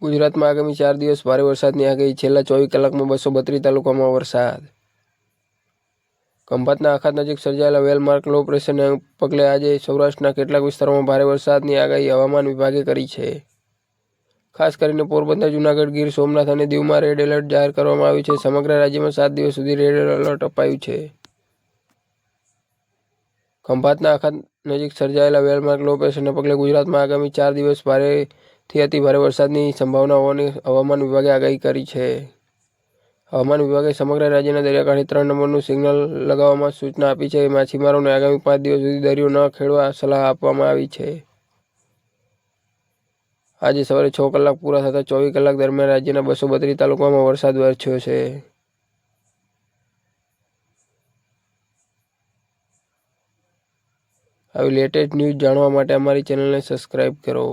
ગુજરાતમાં આગામી 4 દિવસ ભારે વરસાદની આગાહી. છેલ્લા 24 કલાકમાં 232 તાલુકામાં વરસાદ. ખંભાતના આખાત નજીક સર્જાયેલા વેલમાર્ક લો પ્રેશરને પગલે આજે સૌરાષ્ટ્રના કેટલાક વિસ્તારોમાં ભારે વરસાદની આગાહી હવામાન વિભાગે કરી છે. ખાસ કરીને પોરબંદર, જૂનાગઢ, ગીર સોમનાથ અને દીવમાં રેડ એલર્ટ જાહેર કરવામાં આવ્યું છે. સમગ્ર રાજ્યમાં 7 દિવસ સુધી રેડ એલર્ટ અપાયું છે. ખંભાતના આખાત નજીક સર્જાયેલા વેલમાર્ક લો પ્રેશરને પગલે ગુજરાતમાં આગામી 4 દિવસ ભારેથી અતિભારે વરસાદની સંભાવના હોવાની હવામાન વિભાગે આગાહી કરી છે. હવામાન વિભાગે સમગ્ર રાજ્યના દરિયાકાંઠે 3 નંબરનું સિગ્નલ લગાવવામાં સૂચના આપી છે. માછીમારોને આગામી 5 દિવસ સુધી દરિયો ન ખેડવા સલાહ આપવામાં આવી છે. આજે સવારે 6 કલાક પૂરા થતાં 24 કલાક દરમિયાન રાજ્યના 232 તાલુકામાં વરસાદ વરસ્યો છે. આવી લેટેસ્ટ ન્યૂઝ જાણવા માટે અમારી ચેનલને સબસ્ક્રાઇબ કરો.